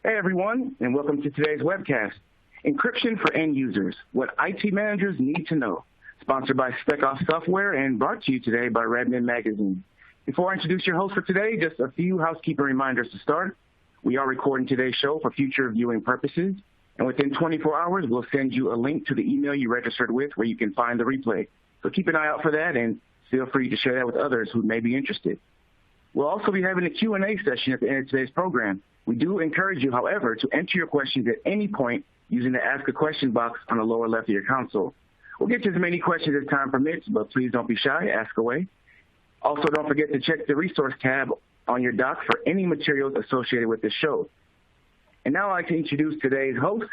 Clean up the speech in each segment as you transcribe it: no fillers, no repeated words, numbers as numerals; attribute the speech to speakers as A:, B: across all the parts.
A: Hey everyone, and welcome to today's webcast, Encryption for End Users, What IT Managers Need to Know, sponsored by Spec Ops Software and brought to you today by Redmond Magazine. Before I introduce your host for today, just a few housekeeping reminders to start. We are recording today's show for future viewing purposes, and within 24 hours, we'll send you a link to the email you registered with where you can find the replay. So keep an eye out for that, and feel free to share that with others who may be interested. We'll also be having a Q&A session at the end of today's program. We do encourage you, however, to enter your questions at any point using the Ask a Question box on the lower left of your console. We'll get to as many questions as time permits, but please don't be shy. Ask away. Also, don't forget to check the resource tab on your doc for any materials associated with this show. And now I'd like to introduce today's host.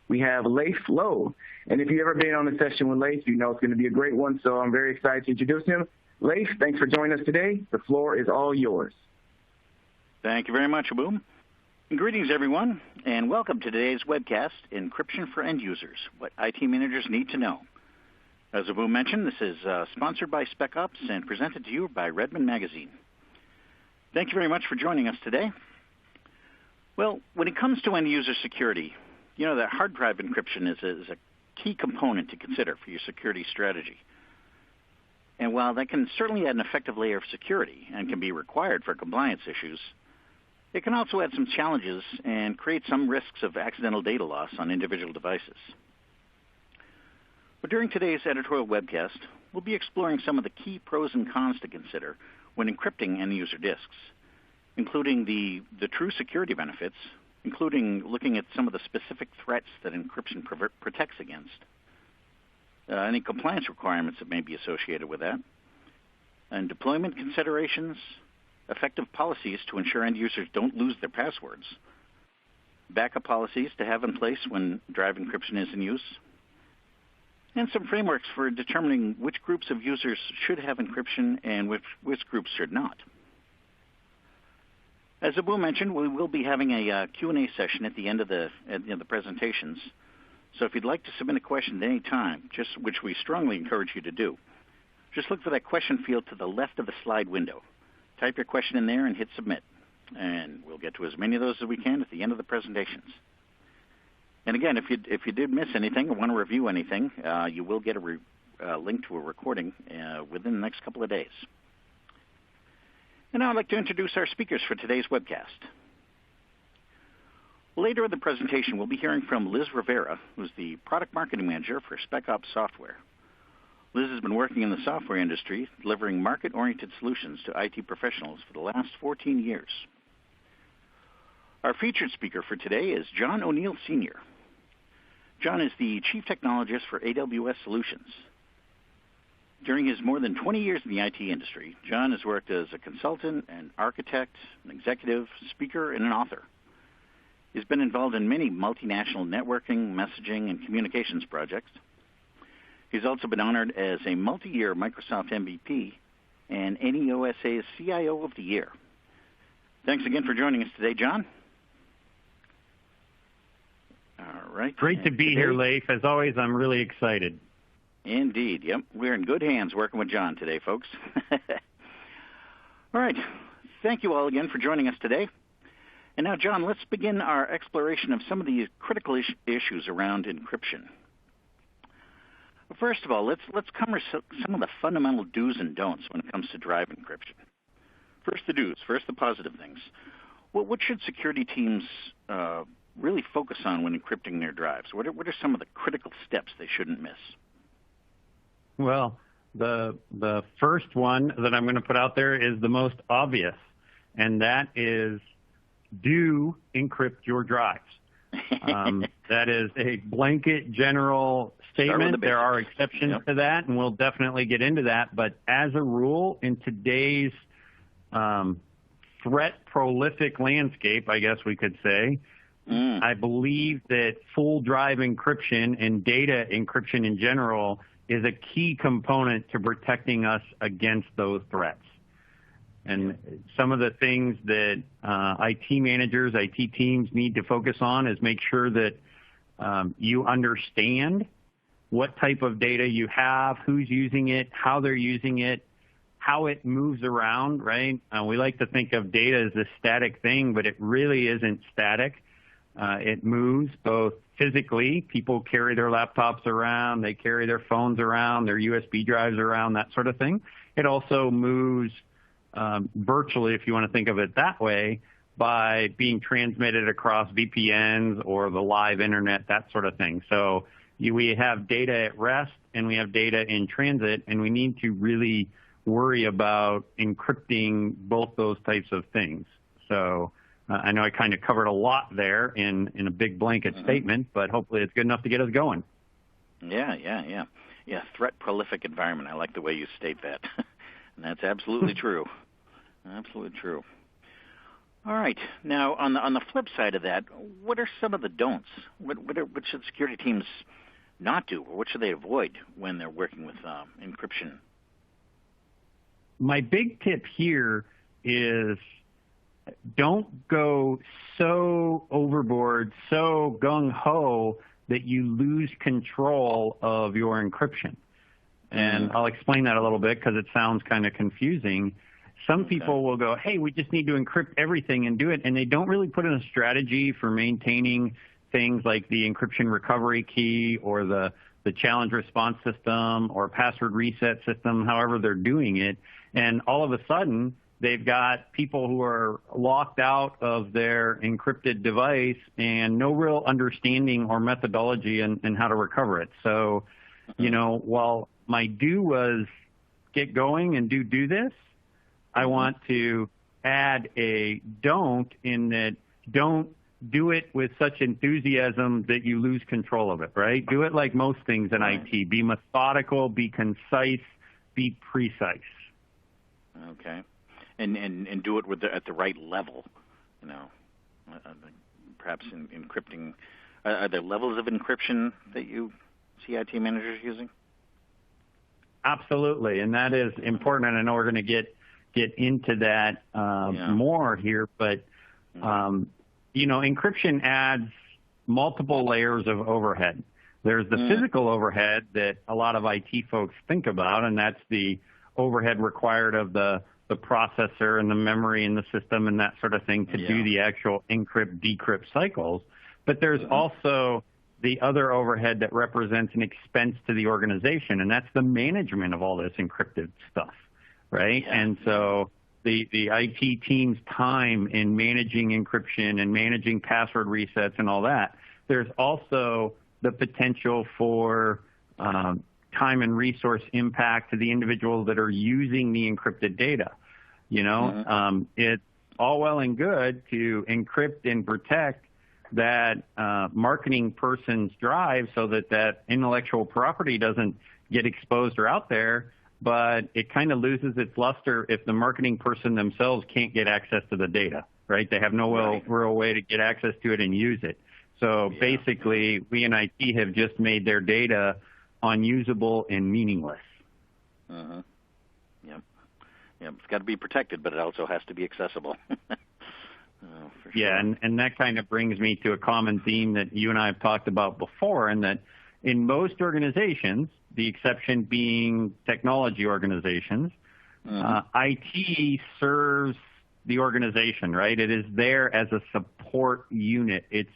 A: We have Leif Lowe. And if you've ever been on a session with Leif, you know it's going to be a great one, so I'm very excited to introduce him. Leif, thanks for joining us today. The floor is all yours.
B: Thank you very much, Aboom. Greetings, everyone, and welcome to today's webcast, Encryption for End Users, What IT Managers Need to Know. As Aboom mentioned, this is sponsored by Spec Ops and presented to you by Redmond Magazine. Thank you very much for joining us today. Well, when it comes to end-user security, you know that hard drive encryption is a key component to consider for your security strategy. And while that can certainly add an effective layer of security and can be required for compliance issues, it can also add some challenges and create some risks of accidental data loss on individual devices. But during today's editorial webcast, we'll be exploring some of the key pros and cons to consider when encrypting end-user disks, including the true security benefits, including looking at some of the specific threats that encryption protects against, any compliance requirements that may be associated with that, and deployment considerations, effective policies to ensure end users don't lose their passwords, backup policies to have in place when drive encryption is in use, and some frameworks for determining which groups of users should have encryption and which groups should not. As Aboom mentioned, we will be having a Q&A session at the end of the presentations. So if you'd like to submit a question at any time, which we strongly encourage you to do, just look for that question field to the left of the slide window. Type your question in there and hit submit, and we'll get to as many of those as we can at the end of the presentations. And again, if you did miss anything or want to review anything, you will get a link to a recording within the next couple of days. And now I'd like to introduce our speakers for today's webcast. Later in the presentation, we'll be hearing from Liz Rivera, who's the Product Marketing Manager for Spec Ops Software. Liz has been working in the software industry, delivering market-oriented solutions to IT professionals for the last 14 years. Our featured speaker for today is John O'Neill, Sr. John is the Chief Technologist for AWS Solutions. During his more than 20 years in the IT industry, John has worked as a consultant, an architect, an executive, speaker, and an author. He's been involved in many multinational networking, messaging, and communications projects. He's also been honored as a multi-year Microsoft MVP and NEOSA's CIO of the Year. Thanks again for joining us today, John. All right.
C: Great to be here, Leif. As always, I'm really excited.
B: Indeed. Yep. We're in good hands working with John today, folks. All right. Thank you all again for joining us today. And now, John, let's begin our exploration of some of the critical issues around encryption. First of all, let's cover some of the fundamental do's and don'ts when it comes to drive encryption. First, the do's. First, the positive things. What should security teams really focus on when encrypting their drives? What are some of the critical steps they shouldn't miss?
C: Well, the first one that I'm going to put out there is the most obvious, and that is do encrypt your drives. That is a blanket general statement. There are exceptions to that, and we'll definitely get into that. But as a rule, in today's threat prolific landscape, I guess we could say, I believe that full drive encryption and data encryption in general is a key component to protecting us against those threats. And some of the things that IT managers, IT teams need to focus on is make sure that you understand what type of data you have, who's using it, how they're using it, how it moves around, right? We like to think of data as a static thing, but it really isn't static. It moves both physically. People carry their laptops around, they carry their phones around, their USB drives around, that sort of thing. It also moves virtually, if you want to think of it that way, by being transmitted across VPNs or the live internet, that sort of thing. So we have data at rest and we have data in transit, and we need to really worry about encrypting both those types of things. So I know I kind of covered a lot there in a big blanket statement, but hopefully it's good enough to get us going.
B: Yeah, threat prolific environment. I like the way you state that. And that's absolutely true. Absolutely true. All right. Now, on the flip side of that, what are some of the don'ts? What should security teams not do, or what should they avoid when they're working with encryption?
C: My big tip here is don't go so overboard, so gung-ho that you lose control of your encryption. And I'll explain that a little bit because it sounds kind of confusing. Some people will go, hey, we just need to encrypt everything and do it, and they don't really put in a strategy for maintaining things like the encryption recovery key or the challenge response system or password reset system, however they're doing it. And all of a sudden, they've got people who are locked out of their encrypted device and no real understanding or methodology in how to recover it. So, while my do was get going and do this, I want to add a don't in that don't do it with such enthusiasm that you lose control of it, right? Do it like most things in IT. Be methodical, be concise, be precise.
B: Okay. And do it at the right level, perhaps in encrypting. Are there levels of encryption that you see IT managers using?
C: Absolutely, and that is important, and I know we're going to get into that more here, but encryption adds multiple layers of overhead. There's the physical overhead that a lot of IT folks think about, and that's the overhead required of the processor and the memory and the system and that sort of thing to do the actual encrypt, decrypt cycles. But there's also the other overhead that represents an expense to the organization, and that's the management of all this encrypted stuff, right? Yeah. And so the IT team's time in managing encryption and managing password resets and all that, there's also the potential for time and resource impact to the individuals that are using the encrypted data. It's all well and good to encrypt and protect that marketing person's drive so that intellectual property doesn't get exposed or out there, but it kind of loses its luster if the marketing person themselves can't get access to the data, right? They have no real way to get access to it and use it. So basically, we in IT have just made their data unusable and meaningless.
B: Yep, it's got to be protected, but it also has to be accessible. For sure.
C: Yeah, and that kind of brings me to a common theme that you and I have talked about before, and that in most organizations, the exception being technology organizations, IT serves the organization, right? It is there as a support unit. It's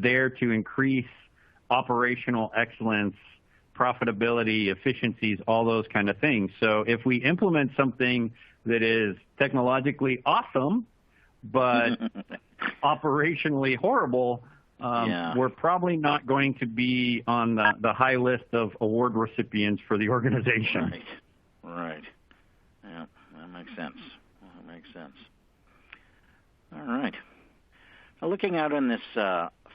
C: there to increase operational excellence, profitability, efficiencies, all those kind of things. So if we implement something that is technologically awesome, but operationally horrible, we're probably not going to be on the high list of award recipients for the organization.
B: Right. Yeah, that makes sense. All right. Now, looking out on this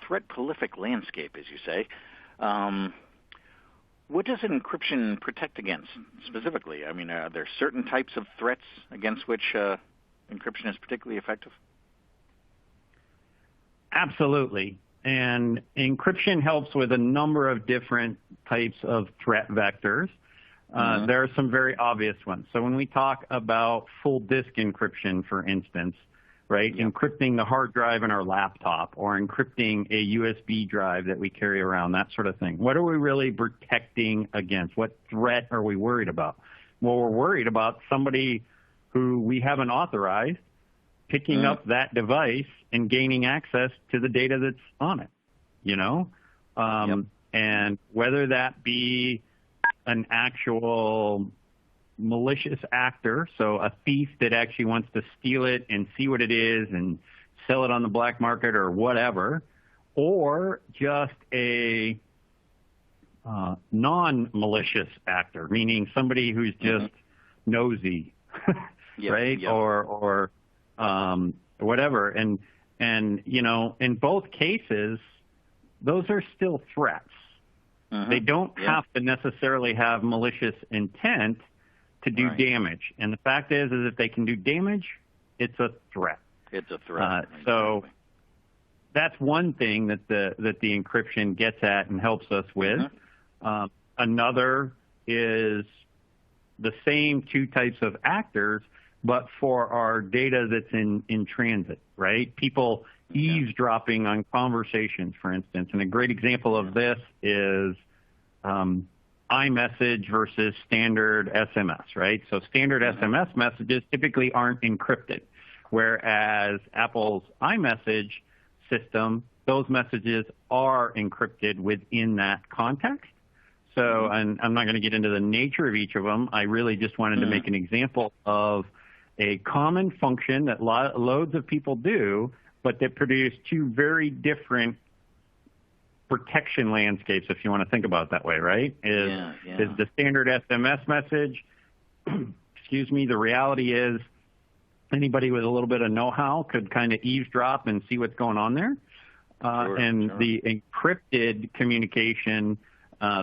B: threat prolific landscape, as you say, what does encryption protect against specifically? I mean, are there certain types of threats against which encryption is particularly effective?
C: Absolutely. And encryption helps with a number of different types of threat vectors. There are some very obvious ones. So when we talk about full disk encryption, for instance, right, encrypting the hard drive in our laptop or encrypting a USB drive that we carry around, that sort of thing. What are we really protecting against? What threat are we worried about? Well, we're worried about somebody who we haven't authorized picking up that device and gaining access to the data that's on it, And whether that be an actual malicious actor, so a thief that actually wants to steal it and see what it is and sell it on the black market or whatever, or just a non-malicious actor, meaning somebody who's just nosy, right? Yep. Or whatever. And in both cases, those are still threats. They don't have to necessarily have malicious intent to do damage. And the fact is if they can do damage, it's a threat.
B: It's a threat.
C: So that's one thing that the encryption gets at and helps us with. Another is the same two types of actors, but for our data that's in transit, right? People eavesdropping on conversations, for instance. And a great example of this is iMessage versus standard SMS, right? So standard SMS messages typically aren't encrypted, whereas Apple's iMessage system, those messages are encrypted within that context. So, and I'm not going to get into the nature of each of them. I really just wanted to make an example of a common function that loads of people do, but that produce two very different protection landscapes, if you want to think about it that way, right? Is the standard SMS message, excuse me, the reality is anybody with a little bit of know-how could kind of eavesdrop and see what's going on there. The encrypted communication,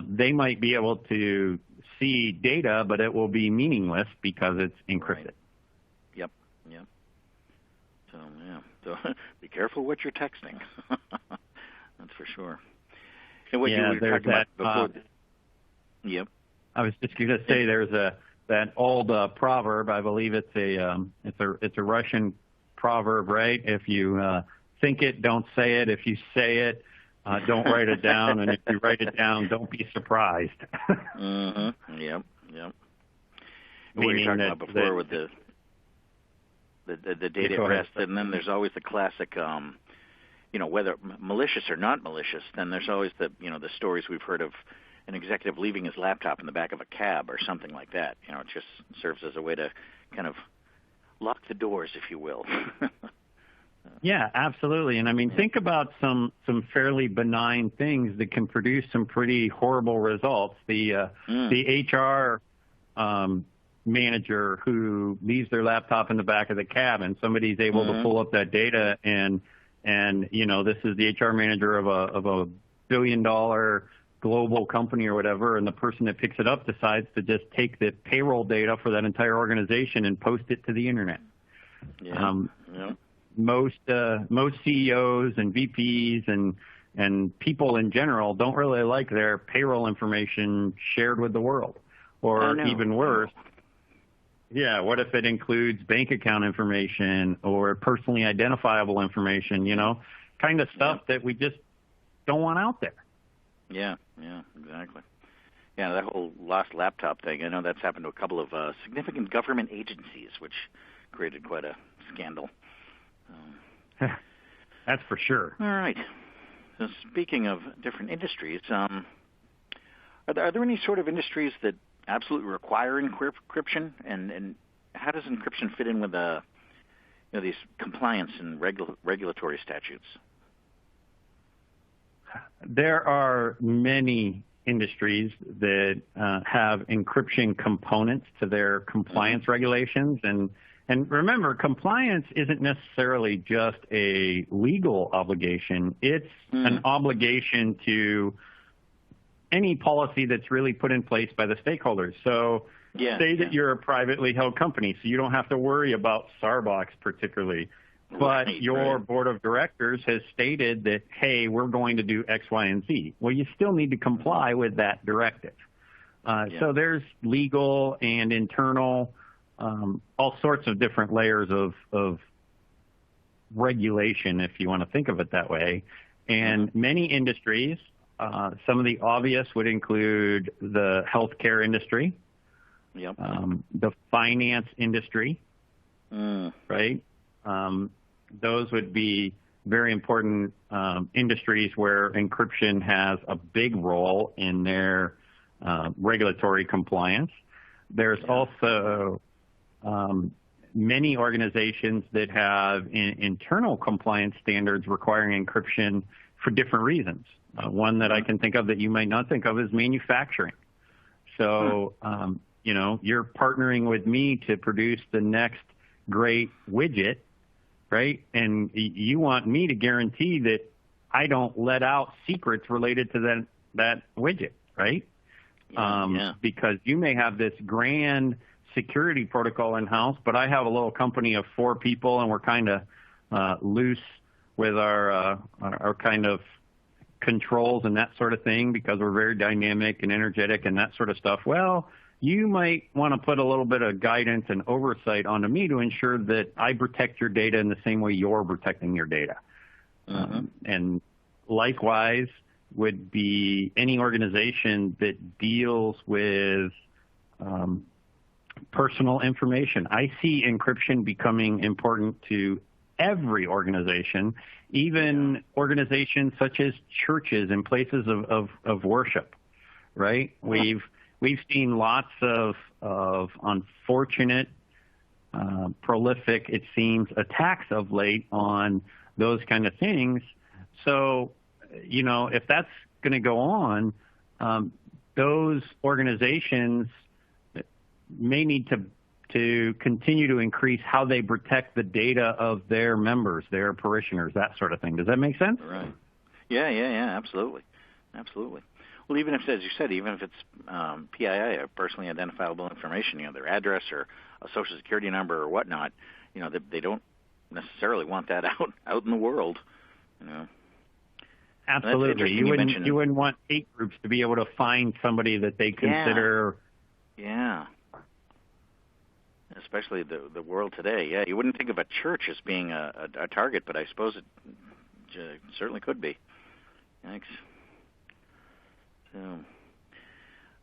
C: they might be able to see data, but it will be meaningless because it's encrypted.
B: Right. Yep. So be careful what you're texting. That's for sure. And what you were talking about before. I
C: was just going to say there's that old proverb. I believe it's a Russian proverb, right? If you think it, don't say it. If you say it, don't write it down. And if you write it down, don't be surprised.
B: Yep. What you were talking about before with the data at rest, and then there's always the classic, whether malicious or not malicious. Then there's always the stories we've heard of an executive leaving his laptop in the back of a cab or something like that. It just serves as a way to kind of lock the doors, if you will.
C: Yeah, absolutely. And I mean, think about some fairly benign things that can produce some pretty horrible results. The HR manager who leaves their laptop in the back of the cab, and somebody's able to pull up that data, and this is the HR manager of a billion-dollar global company or whatever, and the person that picks it up decides to just take the payroll data for that entire organization and post it to the internet. Most CEOs and VPs and people in general don't really like their payroll information shared with the world. Or even worse, what if it includes bank account information or personally identifiable information, kind of stuff that we just don't want out there.
B: Yeah, exactly. Yeah, that whole lost laptop thing, I know that's happened to a couple of significant government agencies, which created quite a scandal.
C: That's for sure.
B: All right. So speaking of different industries, are there any sort of industries that absolutely require encryption, and how does encryption fit in with these compliance and regulatory statutes?
C: There are many industries that have encryption components to their compliance regulations, and remember, compliance isn't necessarily just a legal obligation. It's an obligation to any policy that's really put in place by the stakeholders. So say that you're a privately held company, so you don't have to worry about Starbucks particularly. But your board of directors has stated that, hey, we're going to do X, Y, and Z. Well, you still need to comply with that directive. So there's legal and internal, all sorts of different layers of regulation, if you want to think of it that way. And many industries, some of the obvious would include the healthcare industry, the finance industry, right? those would be very important industries where encryption has a big role in their regulatory compliance. There's also many organizations that have internal compliance standards requiring encryption for different reasons. One that I can think of that you might not think of is manufacturing. So, you're partnering with me to produce the next great widget, right? And you want me to guarantee that I don't let out secrets related to that widget, right? Because you may have this grand security protocol in-house, but I have a little company of 4 people, and we're kind of loose with our kind of controls and that sort of thing because we're very dynamic and energetic and that sort of stuff. Well, you might want to put a little bit of guidance and oversight onto me to ensure that I protect your data in the same way you're protecting your data. And likewise would be any organization that deals with personal information. I see encryption becoming important to every organization, even organizations such as churches and places of worship, right? We've seen lots of unfortunate, prolific, it seems, attacks of late on those kind of things. So, if that's going to go on, those organizations may need to continue to increase how they protect the data of their members, their parishioners, that sort of thing. Does that make sense?
B: Right. Yeah, absolutely. Well, even if, as you said, even if it's PII, or personally identifiable information, their address or a social security number or whatnot, they don't necessarily want that out in the world.
C: Absolutely. You wouldn't want hate groups to be able to find somebody that they consider.
B: Yeah. Especially the world today. Yeah, you wouldn't think of a church as being a target, but I suppose it certainly could be. Thanks. So,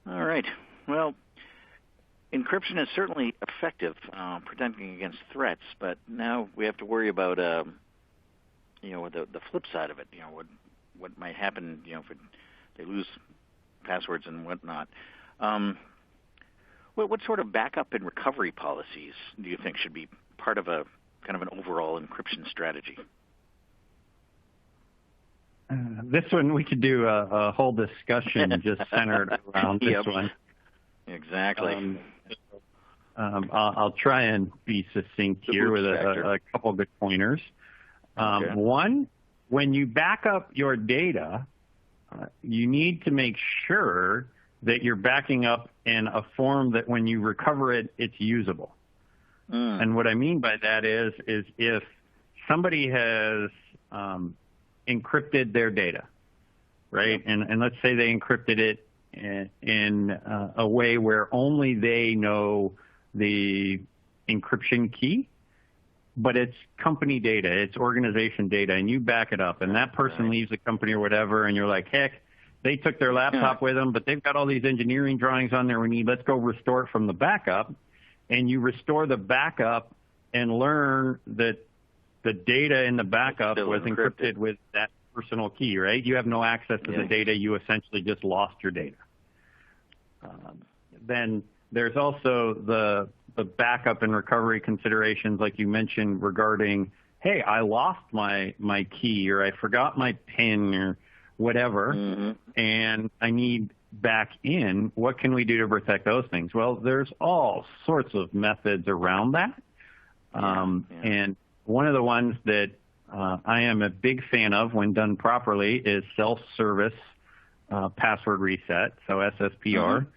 B: all right. Well, encryption is certainly effective protecting against threats, but now we have to worry about the flip side of it. What might happen, if they lose passwords and whatnot. What sort of backup and recovery policies do you think should be part of a kind of an overall encryption strategy?
C: This one we could do a whole discussion just centered around this one.
B: Exactly.
C: I'll try and be succinct here with a couple good pointers.
B: Okay.
C: One, when you back up your data, you need to make sure that you're backing up in a form that when you recover it, it's usable. And what I mean by that is if somebody has encrypted their data, right? And let's say they encrypted it in a way where only they know the encryption key, but it's company data, it's organization data, and you back it up, and that person leaves the company or whatever, and you're like, heck, they took their laptop with them, but they've got all these engineering drawings on there. Let's go restore it from the backup. And you restore the backup and learn that the data in the backup was encrypted with that personal key, right? You have no access to the data. You essentially just lost your data. Then there's also the backup and recovery considerations, like you mentioned, regarding, hey, I lost my key, or I forgot my PIN, or whatever, and I need back in. What can we do to protect those things? Well, there's all sorts of methods around that. And one of the ones that I am a big fan of when done properly is self-service password reset, so SSPR,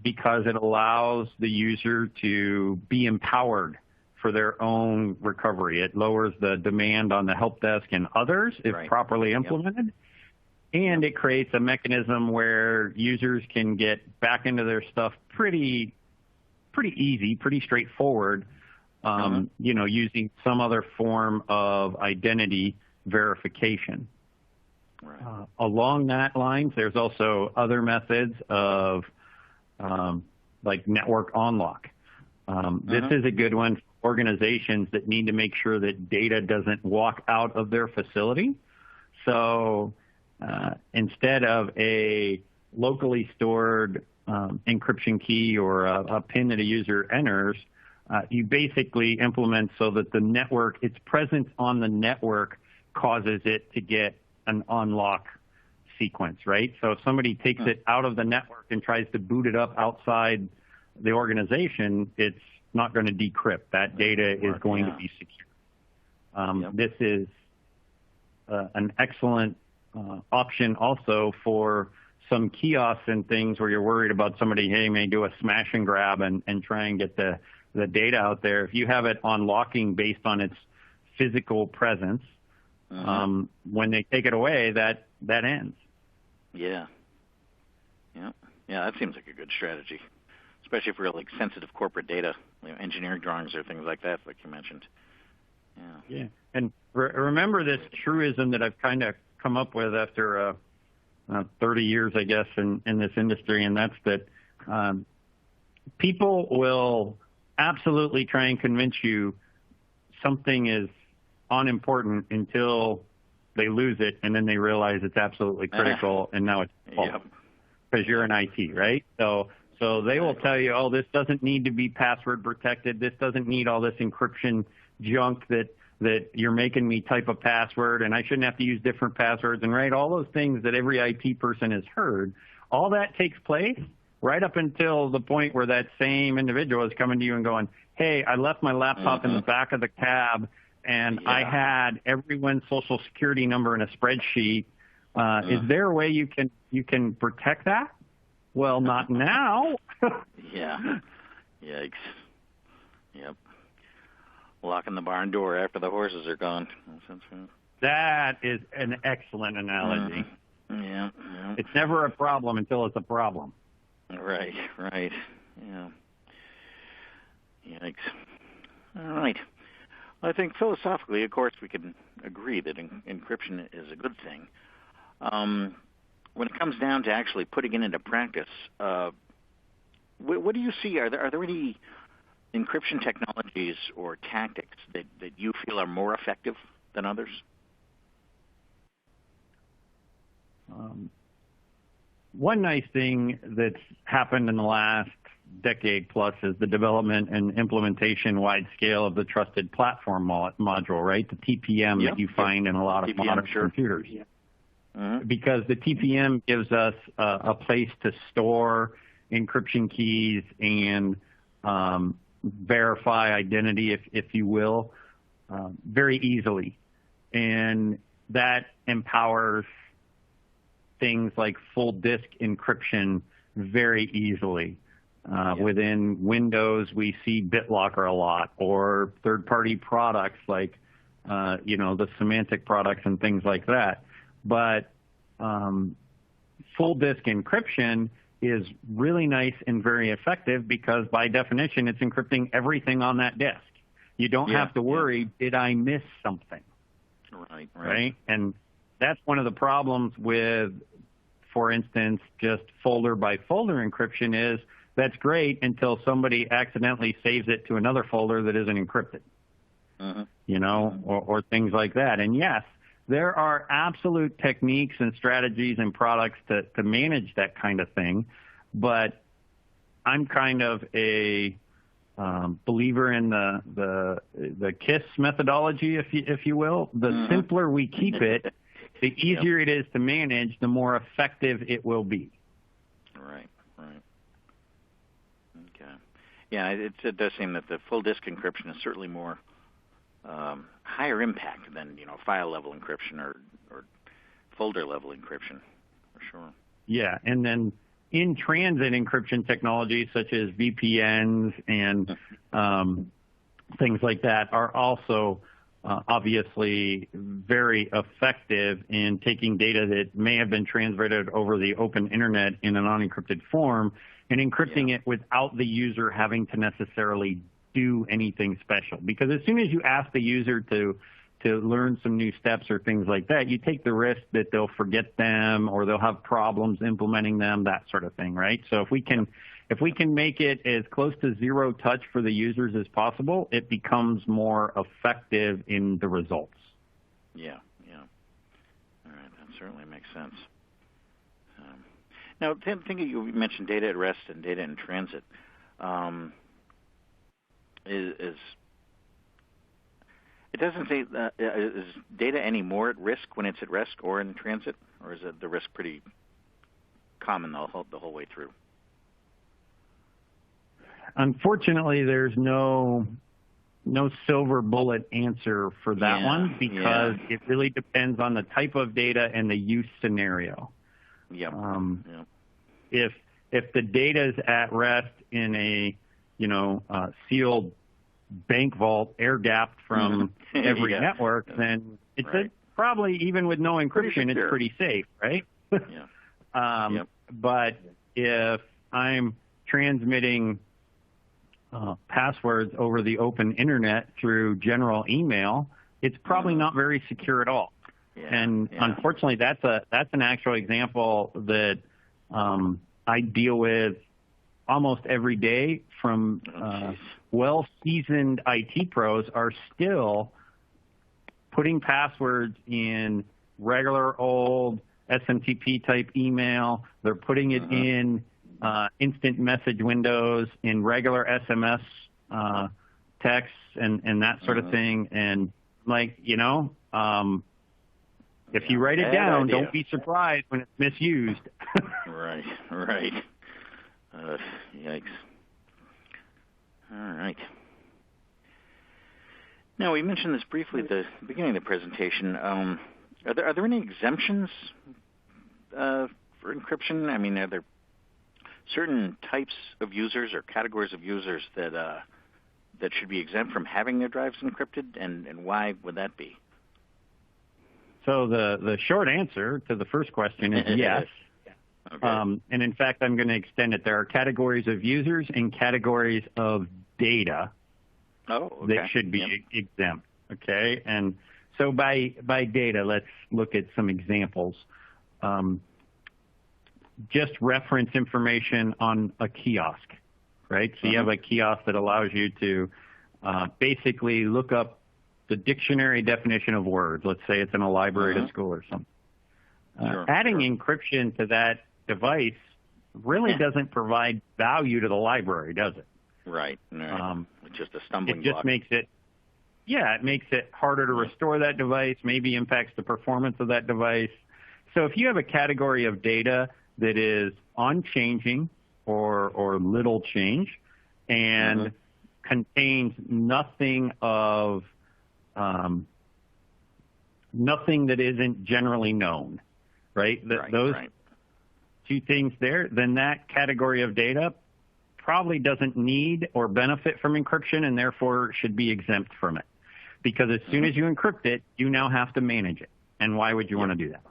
C: because it allows the user to be empowered for their own recovery. It lowers the demand on the help desk and others if properly implemented. And it creates a mechanism where users can get back into their stuff pretty easy, pretty straightforward, using some other form of identity verification. Along that lines, there's also other methods of like network unlock. This is a good one organizations that need to make sure that data doesn't walk out of their facility. So instead of a locally stored encryption key or a PIN that a user enters, you basically implement so that the network, its presence on the network causes it to get an unlock sequence, right? So if somebody takes it out of the network and tries to boot it up outside the organization, it's not going to decrypt. That data is going to be secure. This is an excellent option also for some kiosks and things where you're worried about somebody, hey, may do a smash and grab and try and get the data out there. If you have it on locking based on its physical presence, when they take it away, that ends.
B: Yeah, that seems like a good strategy, especially for like sensitive corporate data, engineering drawings or things like that, like you mentioned.
C: Yeah, and remember this truism that I've kind of come up with after 30 years, I guess, in this industry, and that's that people will absolutely try and convince you something is unimportant until they lose it, and then they realize it's absolutely critical, and now it's false because you're in IT, right? So they will tell you, oh, this doesn't need to be password protected. This doesn't need all this encryption junk that you're making me type a password, and I shouldn't have to use different passwords, and right, all those things that every IT person has heard. All that takes place right up until the point where that same individual is coming to you and going, hey, I left my laptop in the back of the cab, and I had everyone's social security number in a spreadsheet. Is there a way you can protect that? Well, not now.
B: Yikes. Yep. Locking the barn door after the horses are gone.
C: That is an excellent analogy.
B: Yeah.
C: It's never a problem until it's a problem.
B: Right. Yeah. Yikes. All right. I think philosophically, of course, we can agree that encryption is a good thing. When it comes down to actually putting it into practice, what do you see? Are there any encryption technologies or tactics that you feel are more effective than others?
C: One nice thing that's happened in the last decade plus is the development and implementation wide scale of the trusted platform module, right? The TPM that you find in a lot of modern computers. Because the TPM gives us a place to store encryption keys and verify identity, if you will, very easily. And that empowers things like full disk encryption very easily. Within Windows, we see BitLocker a lot, or third-party products like, the semantic products and things like that. But full disk encryption is really nice and very effective because, by definition, it's encrypting everything on that disk. You don't have to worry, did I miss something? Right? And that's one of the problems with, for instance, just folder-by-folder encryption is that's great until somebody accidentally saves it to another folder that isn't encrypted, or things like that. And yes, there are absolute techniques and strategies and products to manage that kind of thing, but I'm kind of a believer in the KISS methodology, if you will. The simpler we keep it, the easier it is to manage, the more effective it will be.
B: Right. Okay. Yeah, it does seem that the full disk encryption is certainly more higher impact than file level encryption or folder level encryption, for sure.
C: Yeah, and then in transit encryption technologies such as VPNs and things like that are also obviously very effective in taking data that may have been transmitted over the open internet in an unencrypted form and encrypting it without the user having to necessarily do anything special. Because as soon as you ask the user to learn some new steps or things like that, you take the risk that they'll forget them or they'll have problems implementing them, that sort of thing, right? So if we can if we can make it as close to zero touch for the users as possible, it becomes more effective in the results.
B: Yeah. All right, that certainly makes sense. Now, thinking you mentioned data at rest and data in transit. It doesn't say is data any more at risk when it's at rest or in transit, or is the risk pretty common the whole way through?
C: Unfortunately, there's no silver bullet answer for that one, because it really depends on the type of data and the use scenario.
B: Yeah.
C: If the data is at rest in a sealed bank vault, air-gapped from every network, then it's probably, even with no encryption, it's pretty safe, right? But if I'm transmitting passwords over the open internet through general email, it's probably not very secure at all. Unfortunately, that's an actual example that I deal with almost every day from well-seasoned IT pros are still putting passwords in regular old SMTP type email. They're putting it in instant message windows, in regular SMS texts and that sort of thing. And if you write it down, don't be surprised when it's misused.
B: Right. Yikes. All right. Now, we mentioned this briefly at the beginning of the presentation. Are there any exemptions for encryption? I mean, are there certain types of users or categories of users that should be exempt from having their drives encrypted, and why would that be?
C: So the short answer to the first question is yes. Okay. And in fact, I'm going to extend it. There are categories of users and categories of data that should be exempt. Okay, and so by data, let's look at some examples. Just reference information on a kiosk, right? So you have a kiosk that allows you to basically look up the dictionary definition of words. Let's say it's in a library at a school or something. Adding encryption to that device really doesn't provide value to the library, does it?
B: Right. It's just a stumbling block.
C: It just makes it harder to restore that device, maybe impacts the performance of that device. So if you have a category of data that is unchanging or little change and contains nothing that isn't generally known, right? Those two things there, then that category of data probably doesn't need or benefit from encryption and therefore should be exempt from it. Because as soon as you encrypt it, you now have to manage it. And why would you want to do that?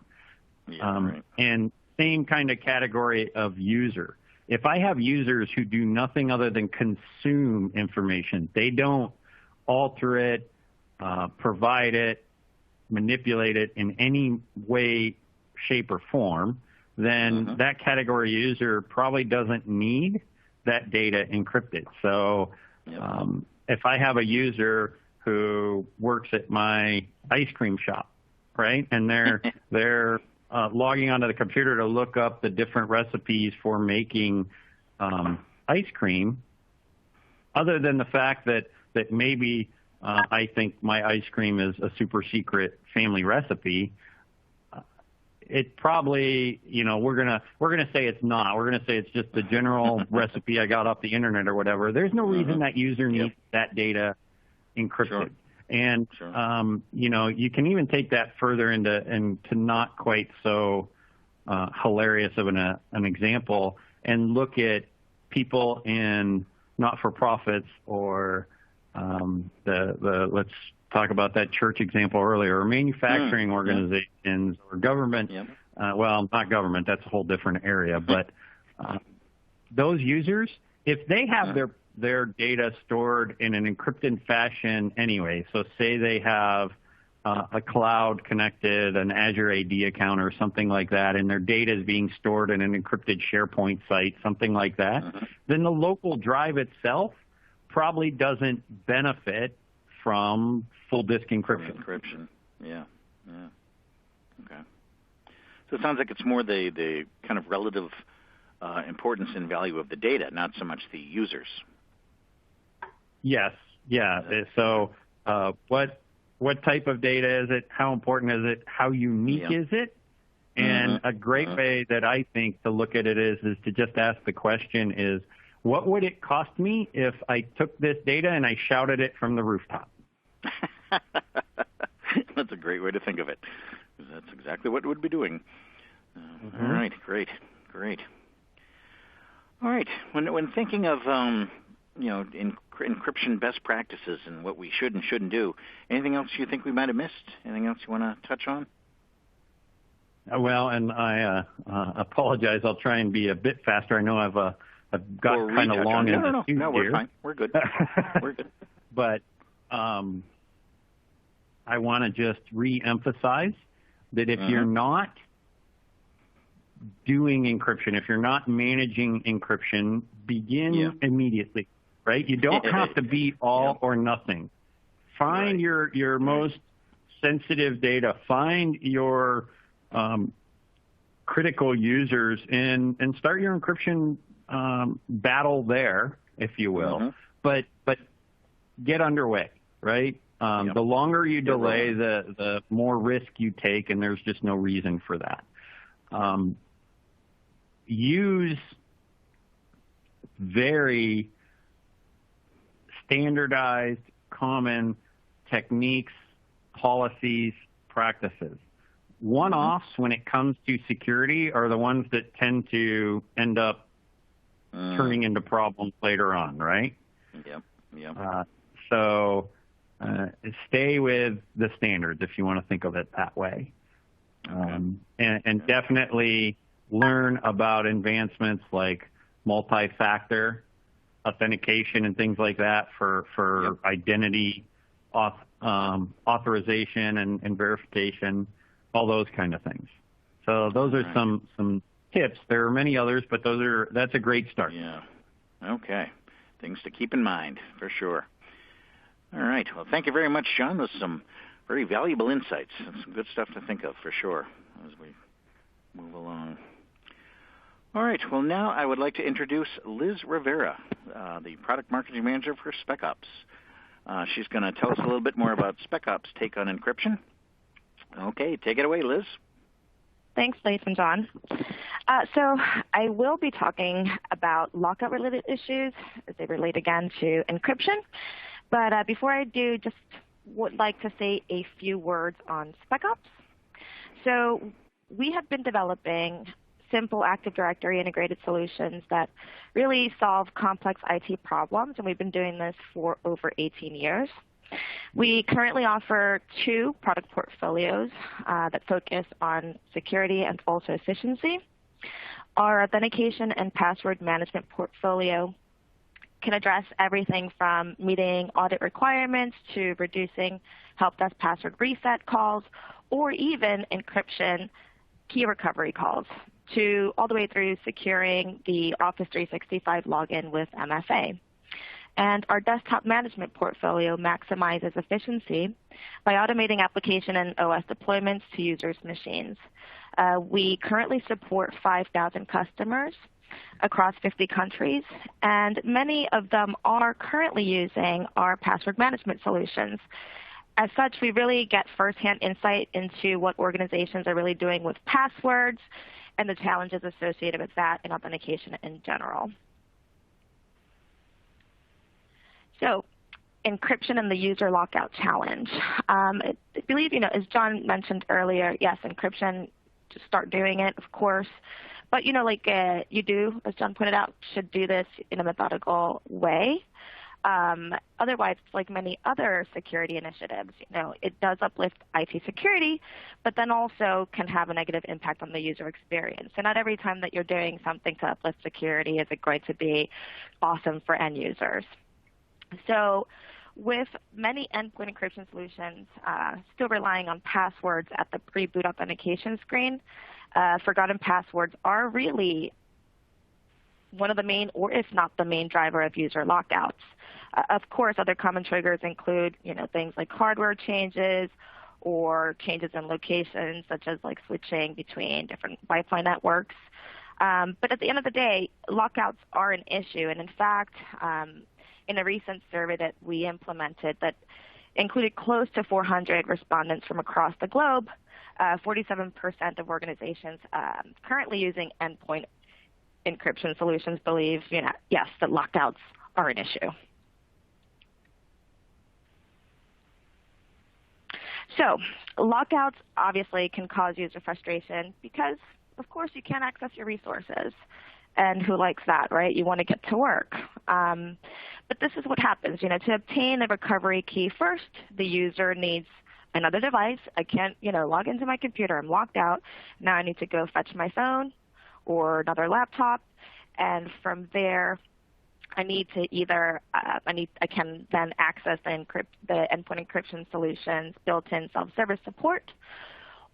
C: And same kind of category of user. If I have users who do nothing other than consume information, they don't alter it, provide it, manipulate it in any way, shape, or form, then that category user probably doesn't need that data encrypted. So if I have a user who works at my ice cream shop, right, and they're logging onto the computer to look up the different recipes for making ice cream, other than the fact that maybe I think my ice cream is a super secret family recipe, it probably, we're gonna say it's not. We're gonna say it's just the general recipe I got off the internet or whatever. There's no reason that user needs that data encrypted. And you can even take that further into not quite so hilarious of an example, and look at people in not-for-profits or let's talk about that church example earlier, or manufacturing organizations or government. Well, not government, that's a whole different area. But those users, if they have their data stored in an encrypted fashion anyway, so say they have a cloud connected, an Azure AD account or something like that, and their data is being stored in an encrypted SharePoint site, something like that, then the local drive itself probably doesn't benefit from full disk encryption.
B: Yeah. Okay. So it sounds like it's more the kind of relative importance and value of the data, not so much the users.
C: Yes. Yeah. So what type of data is it? How important is it? How unique is it? And a great way that I think to look at it is to just ask the question is, what would it cost me if I took this data and I shouted it from the rooftop?
B: That's a great way to think of it. That's exactly what we'd be doing. All right, great. All right, when thinking of encryption best practices and what we should and shouldn't do, anything else you think we might have missed? Anything else you want to touch on?
C: Well, and I apologize. I'll try and be a bit faster. I know I've got kind of long in the tooth
B: No, we're
C: here.
B: fine. We're good.
C: But I want to just re-emphasize that if you're not doing encryption, if you're not managing encryption, begin immediately, right? You don't have to be all or nothing. Find your most sensitive data. Find your critical users and start your encryption battle there, if you will. But get underway, right? The longer you delay, the more risk you take, and there's just no reason for that. Use very standardized, common techniques, policies, practices. One-offs when it comes to security are the ones that tend to end up turning into problems later on, right? So stay with the standards if you want to think of it that way. And definitely learn about advancements like multi-factor authentication and things like that for identity authorization and verification, all those kind of things. So those are some tips. There are many others, but that's a great start.
B: Yeah. Okay. Things to keep in mind for sure. All right. Well, thank you very much, John. Those are some very valuable insights and some good stuff to think of for sure as we move along. All right. Well, now I would like to introduce Liz Rivera, the Product Marketing Manager for SpecOps. She's going to tell us a little bit more about SpecOps' take on encryption. Okay. Take it away, Liz.
D: Thanks, Lace and John. So I will be talking about lockout-related issues as they relate again to encryption. But before I do, just would like to say a few words on SpecOps. So we have been developing simple Active Directory integrated solutions that really solve complex IT problems, and we've been doing this for over 18 years. We currently offer 2 product portfolios that focus on security and also efficiency. Our authentication and password management portfolio can address everything from meeting audit requirements to reducing help desk password reset calls, or even encryption key recovery calls, to all the way through securing the Office 365 login with MFA. And our desktop management portfolio maximizes efficiency by automating application and OS deployments to users' machines. We currently support 5,000 customers across 50 countries, and many of them are currently using our password management solutions. As such, we really get firsthand insight into what organizations are really doing with passwords and the challenges associated with that in authentication in general. So, encryption and the user lockout challenge. I believe, as John mentioned earlier, yes, encryption, just start doing it, of course. But, you do, as John pointed out, should do this in a methodical way. Otherwise, like many other security initiatives, it does uplift IT security, but then also can have a negative impact on the user experience. So not every time that you're doing something to uplift security is it going to be awesome for end users. So with many endpoint encryption solutions still relying on passwords at the pre-boot authentication screen, forgotten passwords are really one of the main, or if not the main, driver of user lockouts. Of course, other common triggers include, things like hardware changes or changes in locations, such as like switching between different Wi-Fi networks. But at the end of the day, lockouts are an issue. And in fact, in a recent survey that we implemented that included close to 400 respondents from across the globe, 47% of organizations currently using endpoint encryption solutions believe, yes, that lockouts are an issue. So lockouts obviously can cause user frustration because, of course, you can't access your resources. And who likes that, right? You want to get to work. But this is what happens. To obtain a recovery key first, the user needs another device. I can't, log into my computer. I'm locked out. Now I need to go fetch my phone or another laptop. And from there, I need to either, I can then access the endpoint encryption solution's built-in self-service support.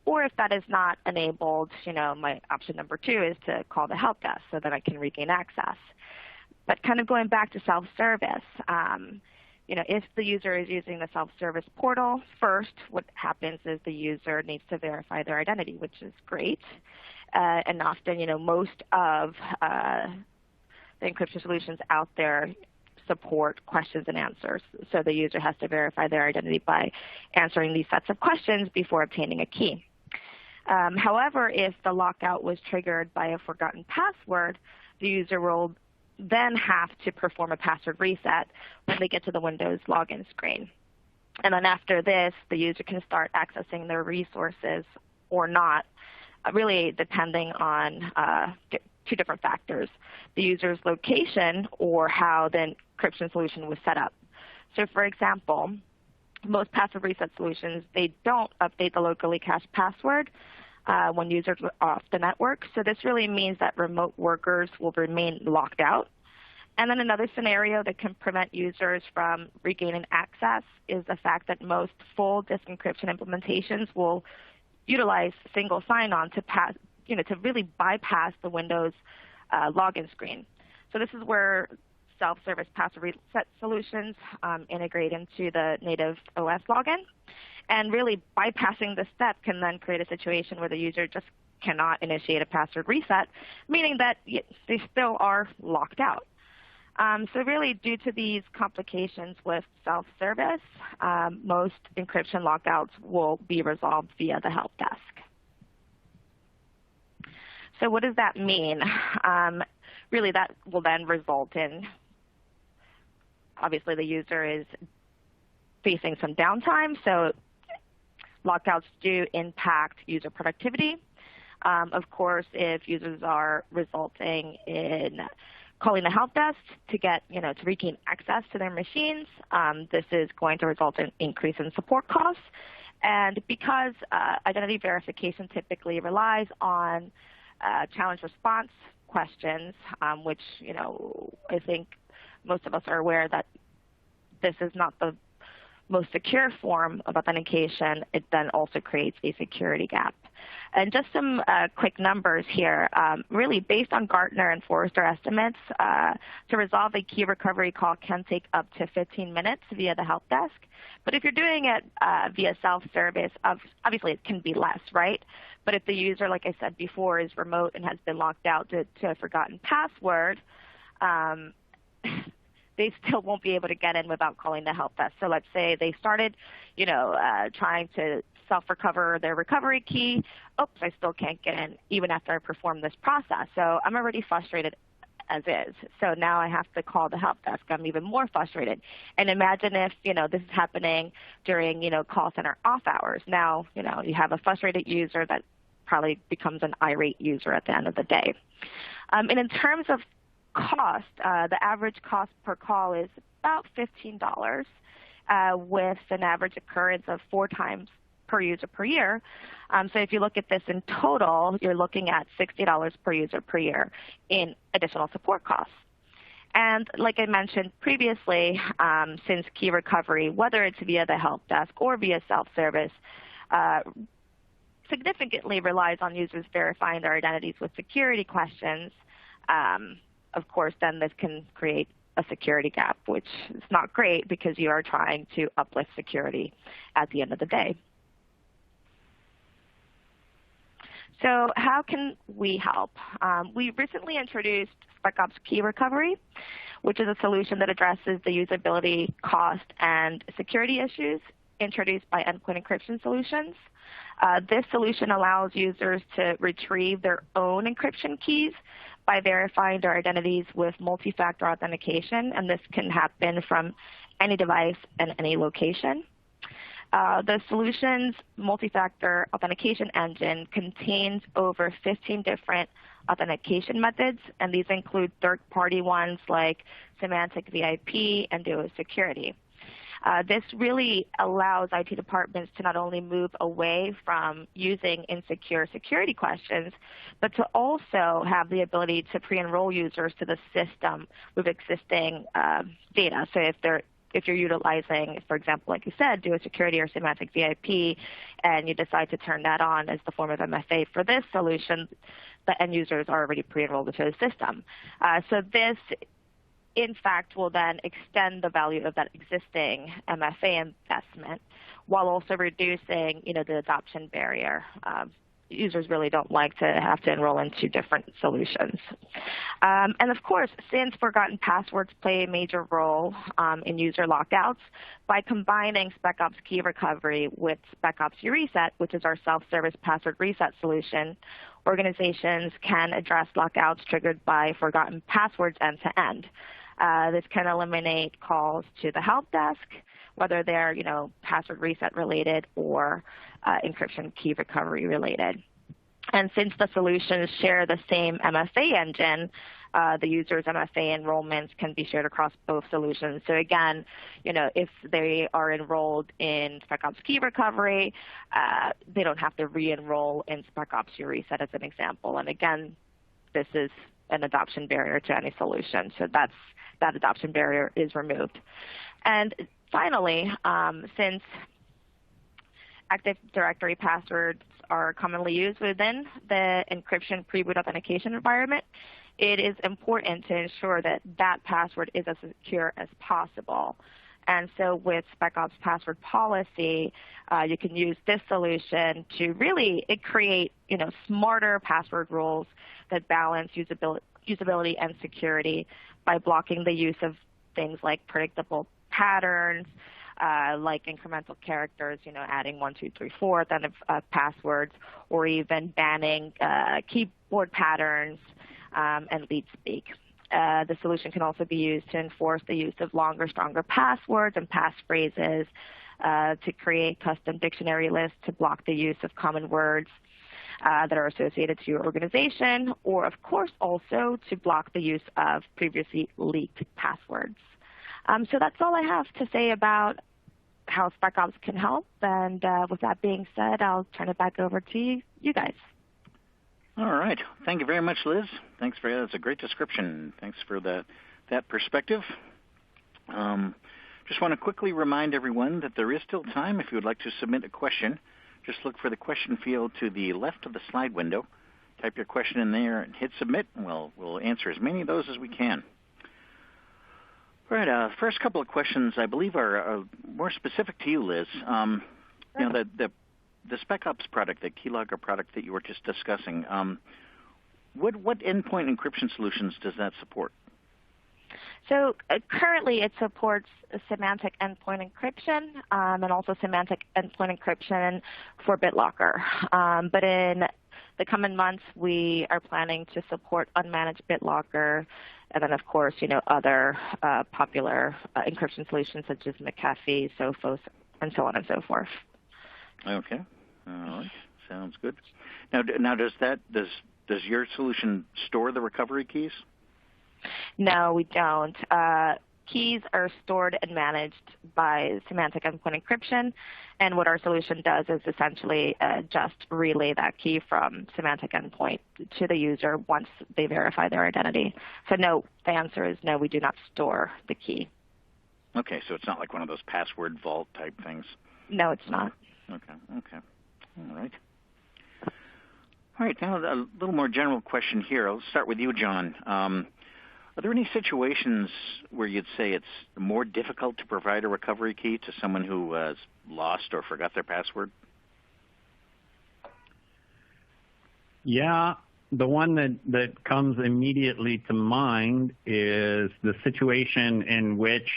D: Or if that is not enabled, my option number 2 is to call the help desk so that I can regain access. But kind of going back to self-service, if the user is using the self-service portal, first what happens is the user needs to verify their identity, which is great. And often, most of the encryption solutions out there support questions and answers. So the user has to verify their identity by answering these sets of questions before obtaining a key. However, if the lockout was triggered by a forgotten password, the user will then have to perform a password reset when they get to the Windows login screen. And then after this, the user can start accessing their resources or not, really depending on 2 different factors: the user's location or how the encryption solution was set up. So for example, most password reset solutions, they don't update the locally cached password when users are off the network. So this really means that remote workers will remain locked out. And then another scenario that can prevent users from regaining access is the fact that most full disk encryption implementations will utilize single sign-on to really bypass the Windows login screen. So this is where self-service password reset solutions integrate into the native OS login. And really bypassing this step can then create a situation where the user just cannot initiate a password reset, meaning that they still are locked out. So really, due to these complications with self-service, most encryption lockouts will be resolved via the help desk. So what does that mean? Really, that will then result in, obviously, the user is facing some downtime. So lockouts do impact user productivity. Of course, if users are resulting in calling the help desk to get, to regain access to their machines, this is going to result in increase in support costs. And because identity verification typically relies on challenge response questions, which, I think most of us are aware that this is not the most secure form of authentication, it then also creates a security gap. And just some quick numbers here. Really, based on Gartner and Forrester estimates, to resolve a key recovery call can take up to 15 minutes via the help desk. But if you're doing it via self-service, obviously it can be less, right? But if the user, like I said before, is remote and has been locked out to a forgotten password, they still won't be able to get in without calling the help desk. So let's say they started, trying to self-recover their recovery key. Oops, I still can't get in even after I perform this process. So I'm already frustrated as is. So now I have to call the help desk. I'm even more frustrated. And imagine if, this is happening during, call center off hours. Now, you have a frustrated user that probably becomes an irate user at the end of the day. And in terms of cost, the average cost per call is about $15 with an average occurrence of 4 times per user per year. So if you look at this in total, you're looking at $60 per user per year in additional support costs. And like I mentioned previously, since key recovery, whether it's via the help desk or via self-service, significantly relies on users verifying their identities with security questions, of course, then this can create a security gap, which is not great because you are trying to uplift security at the end of the day. So how can we help? We recently introduced Spec Ops Key Recovery, which is a solution that addresses the usability, cost, and security issues introduced by endpoint encryption solutions. This solution allows users to retrieve their own encryption keys by verifying their identities with multi-factor authentication, and this can happen from any device and any location. The solution's multi-factor authentication engine contains over 15 different authentication methods, and these include third-party ones like Semantic VIP and Duo Security. This really allows IT departments to not only move away from using insecure security questions, but to also have the ability to pre-enroll users to the system with existing data. So if you're utilizing, for example, like you said, Duo Security or Semantic VIP, and you decide to turn that on as the form of MFA for this solution, the end users are already pre-enrolled into the system. So this, in fact, will then extend the value of that existing MFA investment while also reducing, the adoption barrier. Users really don't like to have to enroll into different solutions. And of course, since forgotten passwords play a major role in user lockouts, by combining Spec Ops Key Recovery with Spec Ops Reset, which is our self-service password reset solution, organizations can address lockouts triggered by forgotten passwords end-to-end. This can eliminate calls to the help desk, whether they're, password reset related or encryption key recovery related. And since the solutions share the same MFA engine, the user's MFA enrollments can be shared across both solutions. So again, if they are enrolled in Spec Ops Key Recovery, they don't have to re-enroll in Spec Ops Reset as an example. And again, this is an adoption barrier to any solution. So that adoption barrier is removed. And finally, since Active Directory passwords are commonly used within the encryption pre-boot authentication environment, it is important to ensure that that password is as secure as possible. And so with Spec Ops Password Policy, you can use this solution to really create smarter password rules that balance usability and security by blocking the use of things like predictable patterns, like incremental characters, adding 1, 2, 3, 4 at the end of passwords, or even banning keyboard patterns and lead speak. The solution can also be used to enforce the use of longer, stronger passwords and passphrases, to create custom dictionary lists to block the use of common words that are associated to your organization, or of course also to block the use of previously leaked passwords. So that's all I have to say about how Spec Ops can help. And with that being said, I'll turn it back over to you guys.
B: All right. Thank you very much, Liz. Thanks for that. That's a great description. Thanks for that perspective. Just want to quickly remind everyone that there is still time if you would like to submit a question. Just look for the question field to the left of the slide window. Type your question in there and hit submit, and we'll answer as many of those as we can. All right, first couple of questions I believe are more specific to you, Liz. The Spec Ops product, the keylogger product that you were just discussing, what endpoint encryption solutions does that support?
D: So currently it supports semantic endpoint encryption and also semantic endpoint encryption for BitLocker. But in the coming months, we are planning to support unmanaged BitLocker, and then of course, other popular encryption solutions such as McAfee, Sophos, and so on and so forth.
B: Okay. All right. Sounds good. Now does your solution store the recovery keys?
D: No, we don't. keys are stored and managed by semantic endpoint encryption, and what our solution does is essentially just relay that key from semantic endpoint to the user once they verify their identity. So no, the answer is no, we do not store the key.
B: Okay, so it's not like one of those password vault type things.
D: No, it's not.
B: Okay. All right. All right, now a little more general question here. I'll start with you, John. Are there any situations where you'd say it's more difficult to provide a recovery key to someone who has lost or forgot their password?
C: Yeah, the one that comes immediately to mind is the situation in which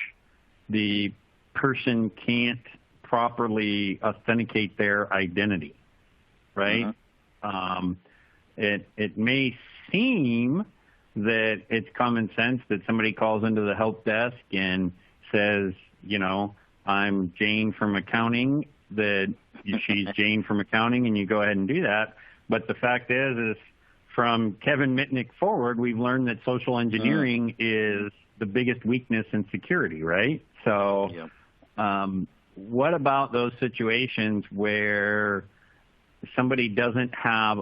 C: the person can't properly authenticate their identity, right? It may seem that it's common sense that somebody calls into the help desk and says, I'm Jane from accounting, that she's Jane from accounting, and you go ahead and do that. But the fact is from Kevin Mitnick forward, we've learned that social engineering is the biggest weakness in security, right? So what about those situations where somebody doesn't have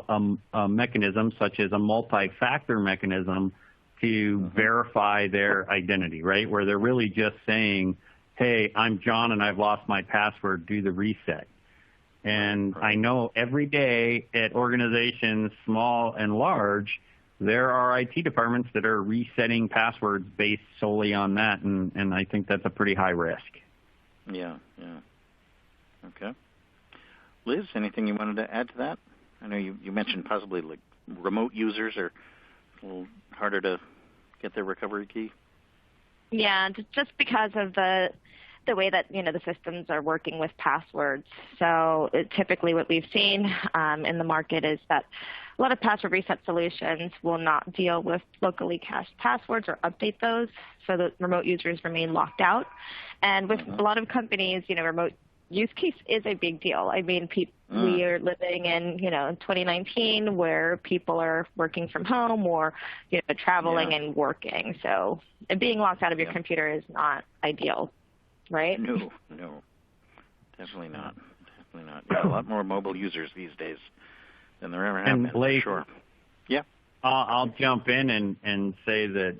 C: a mechanism such as a multi-factor mechanism to verify their identity, right? Where they're really just saying, hey, I'm John and I've lost my password, do the reset. And I know every day at organizations, small and large, there are IT departments that are resetting passwords based solely on that, and I think that's a pretty high risk.
B: Yeah. Okay. Liz, anything you wanted to add to that? I know you mentioned possibly like remote users are a little harder to get their recovery key.
D: Yeah, just because of the way that the systems are working with passwords. So typically what we've seen in the market is that a lot of password reset solutions will not deal with locally cached passwords or update those, so that remote users remain locked out. And with a lot of companies, remote use case is a big deal. I mean, we are living in 2019 where people are working from home or traveling and working. So being locked out of your computer is not ideal, right?
B: No, definitely not. Yeah, a lot more mobile users these days than there ever have been.
C: Blake,
B: for sure. Yeah.
C: I'll jump in and say that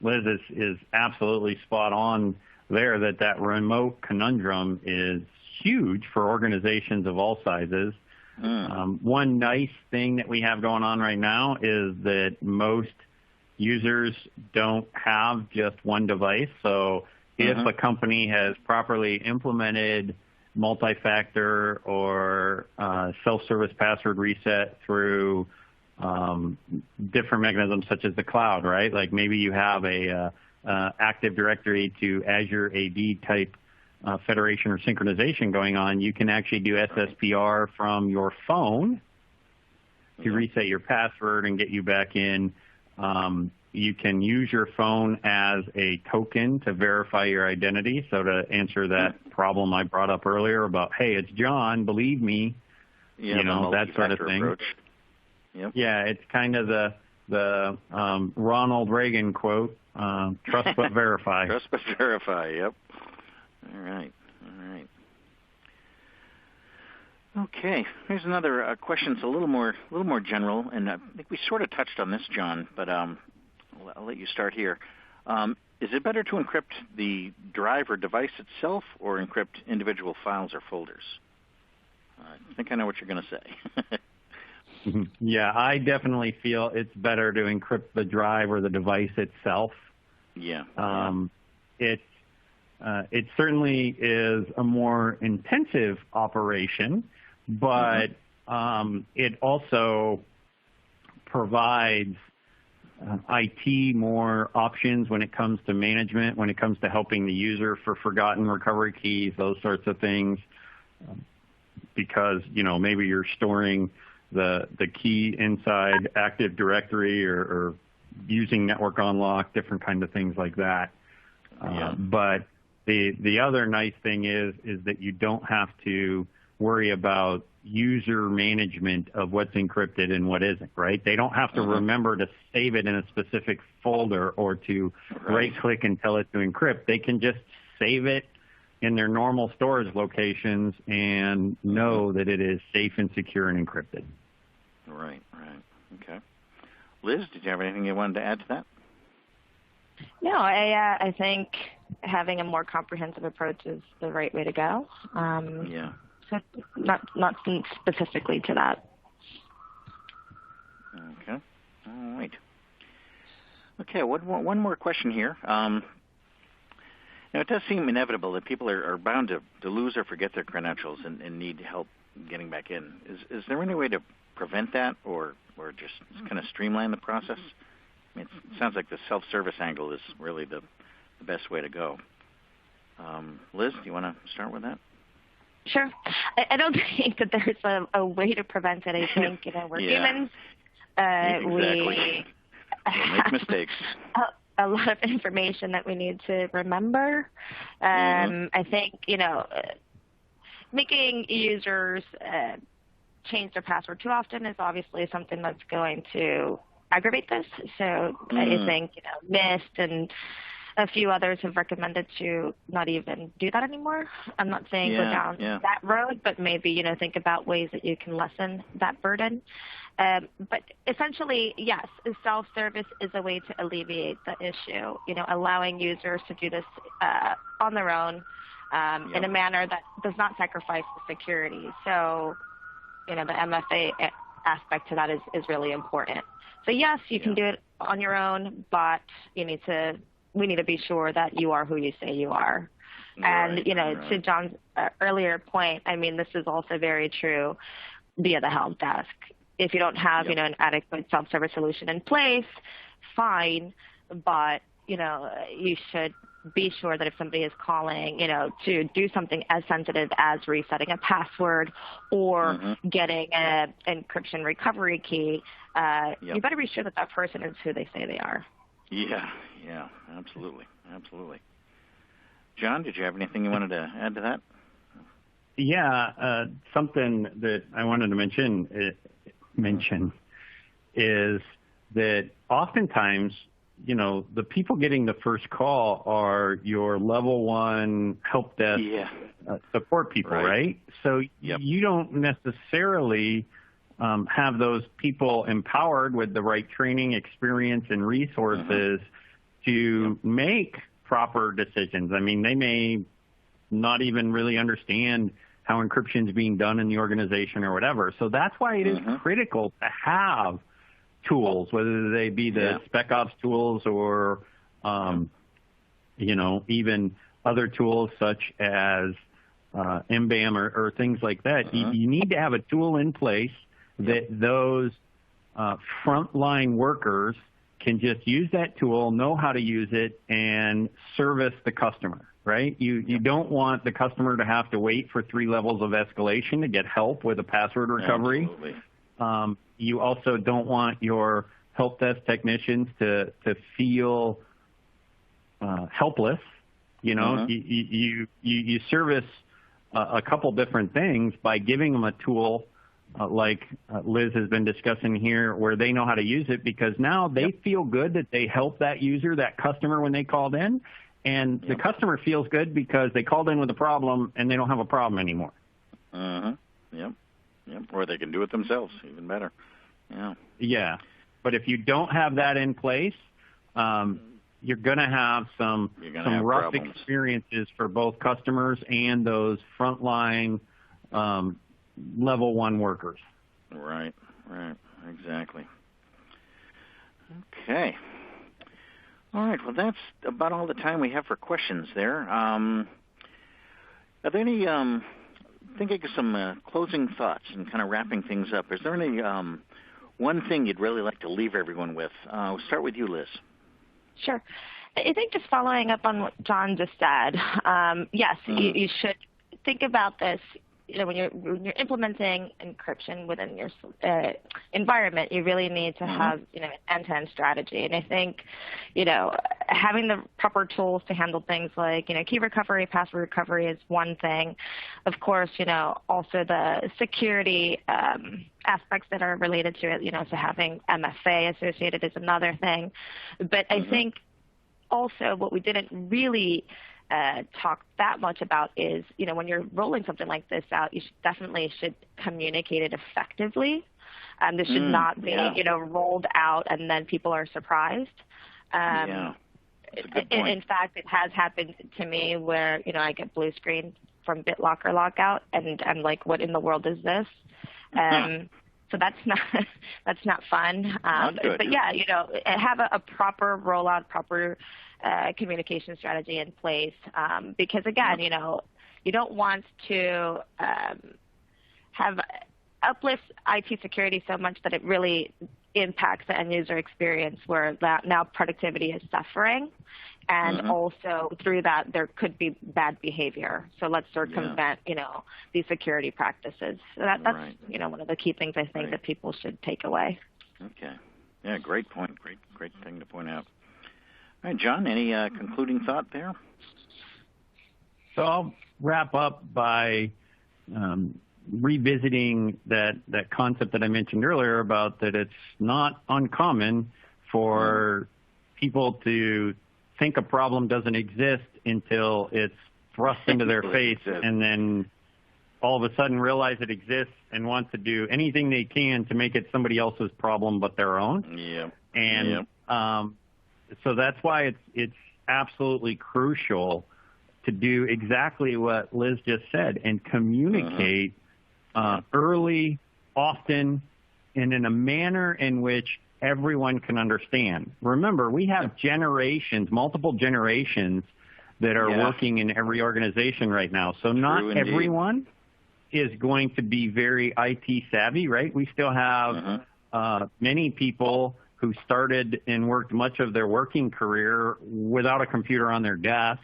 C: Liz is absolutely spot on there, that remote conundrum is huge for organizations of all sizes. One nice thing that we have going on right now is that most users don't have just one device. So if a company has properly implemented multi-factor or self-service password reset through different mechanisms such as the cloud, right? Like maybe you have a Active Directory to Azure AD type federation or synchronization going on, you can actually do SSPR from your phone to reset your password and get you back in. You can use your phone as a token to verify your identity. So to answer that problem I brought up earlier about, hey, it's John, believe me, that sort of thing.
B: Yep.
C: Yeah, it's kind of the Ronald Reagan quote, trust but verify.
B: Trust but verify, yep. All right. Okay, here's another question. It's a little more general, and I think we sort of touched on this, John, but I'll let you start here. Is it better to encrypt the drive or device itself or encrypt individual files or folders? I think I know what you're going to say.
C: Yeah, I definitely feel it's better to encrypt the drive or the device itself.
B: Yeah.
C: It certainly is a more intensive operation, but it also provides IT more options when it comes to management, when it comes to helping the user for forgotten recovery keys, those sorts of things, because maybe you're storing the key inside Active Directory or using network unlock, different kind of things like that. But the other nice thing is that you don't have to worry about user management of what's encrypted and what isn't, right? They don't have to remember to save it in a specific folder or to right-click and tell it to encrypt. They can just save it in their normal storage locations and know that it is safe and secure and encrypted.
B: Right. Okay. Liz, did you have anything you wanted to add to that?
D: No, I think having a more comprehensive approach is the right way to go. So not specifically to that.
B: Okay. All right. Okay. One more question here. It does seem inevitable that people are bound to lose or forget their credentials and need help getting back in. Is there any way to prevent that or just kind of streamline the process? I mean, it sounds like the self-service angle is really the best way to go. Liz, do you want to start with that?
D: Sure. I don't think that there's a way to prevent it. I think, we're humans.
B: Exactly.
D: We
B: make mistakes.
D: A lot of information that we need to remember. I think, making users change their password too often is obviously something that's going to aggravate this. So I think, NIST and a few others have recommended to not even do that anymore. I'm not saying go down that road, but maybe, think about ways that you can lessen that burden. But essentially, yes, self-service is a way to alleviate the issue, allowing users to do this on their own in a manner that does not sacrifice the security. So, the MFA aspect to that is really important. So yes, you can do it on your own, but we need to be sure that you are who you say you are. And, to John's earlier point, I mean, this is also very true via the help desk. If you don't have, an adequate self-service solution in place, fine, but, you should be sure that if somebody is calling, to do something as sensitive as resetting a password or getting an encryption recovery key, you better be sure that that person is who they say they are.
B: Yeah, absolutely. John, did you have anything you wanted to add to that?
C: Yeah, something that I wanted to mention is that oftentimes, the people getting the first call are your level 1 help desk support people, right? So you don't necessarily have those people empowered with the right training, experience, and resources to make proper decisions. I mean, they may not even really understand how encryption is being done in the organization or whatever. So that's why it is critical to have tools, whether they be the SpecOps tools or, even other tools such as MBAM or things like that. You need to have a tool in place that those frontline workers can just use that tool, know how to use it, and service the customer, right? You don't want the customer to have to wait for 3 levels of escalation to get help with a password recovery.
B: Absolutely.
C: You also don't want your help desk technicians to feel helpless. You service a couple different things by giving them a tool like Liz has been discussing here, where they know how to use it, because now they feel good that they helped that user, that customer, when they called in, and the customer feels good because they called in with a problem and they don't have a problem anymore.
B: Or they can do it themselves, even better.
C: Yeah, but if you don't have that in place, you're going to have some rough
B: problems.
C: Experiences for both customers and those frontline level 1 workers.
B: Right, exactly. Okay. All right, well, that's about all the time we have for questions there. Are there any, thinking of some closing thoughts and kind of wrapping things up, is there any one thing you'd really like to leave everyone with? We'll start with you, Liz.
D: Sure. I think just following up on what John just said, yes, you should think about this when you're implementing encryption within your environment, you really need to have an end-to-end strategy. And I think having the proper tools to handle things like key recovery, password recovery is one thing. Of course, also the security aspects that are related to it, so having MFA associated is another thing. But I think also what we didn't really talk that much about is, when you're rolling something like this out, you definitely should communicate it effectively. This should not be, rolled out and then people are surprised.
B: That's a good point.
D: In fact, it has happened to me where, I get blue screened from BitLocker lockout, and I'm like, what in the world is this? So that's not fun. But yeah, have a proper rollout, proper communication strategy in place, because again, you don't want to have uplift IT security so much that it really impacts the end user experience, where now productivity is suffering, and also through that there could be bad behavior. So let's circumvent these security practices. So that's one of the key things I think that people should take away.
B: Okay. Yeah, great point. Great thing to point out. All right, John, any concluding thought there?
C: So I'll wrap up by revisiting that concept that I mentioned earlier about that it's not uncommon for people to think a problem doesn't exist until it's thrust into their face, and then all of a sudden realize it exists and want to do anything they can to make it somebody else's problem but their own.
B: Yeah.
C: And so that's why it's absolutely crucial to do exactly what Liz just said and communicate early, often, and in a manner in which everyone can understand. Remember, we have generations, multiple generations that are working in every organization right now. So not everyone is going to be very IT savvy, right? We still have many people who started and worked much of their working career without a computer on their desk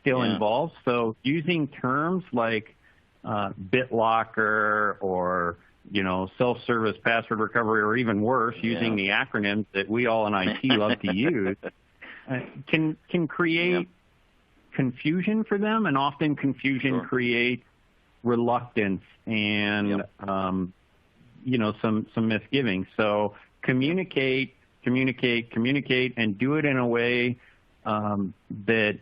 C: still involved. So using terms like BitLocker or self-service password recovery, or even worse, using the acronyms that we all in IT love to use, can create confusion for them, and often confusion creates reluctance and some misgivings. So communicate, and do it in a way that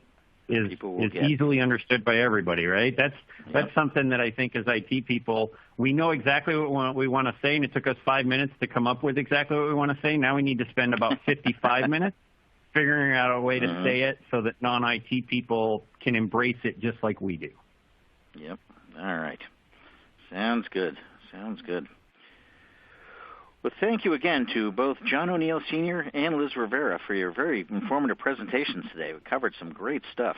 C: is easily understood by everybody, right? That's something that I think as IT people, we know exactly what we want to say, and it took us 5 minutes to come up with exactly what we want to say. Now we need to spend about 55 minutes figuring out a way to say it so that non-IT people can embrace it just like we do.
B: Yep. All right. Sounds good. Well, thank you again to both John O'Neill Sr. and Liz Rivera for your very informative presentations today. We covered some great stuff.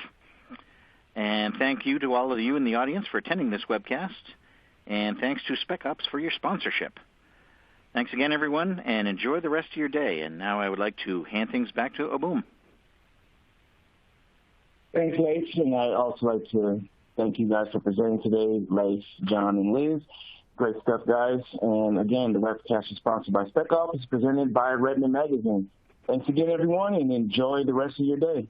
B: And thank you to all of you in the audience for attending this webcast. And thanks to SpecOps for your sponsorship. Thanks again, everyone, and enjoy the rest of your day. And now I would like to hand things back to Aboom.
A: Thanks, Lace. And I'd also like to thank you guys for presenting today, Lace, John, and Liz. Great stuff, guys. And again, the webcast is sponsored by Spec Ops, presented by Redmond Magazine. Thanks again, everyone, and enjoy the rest of your day.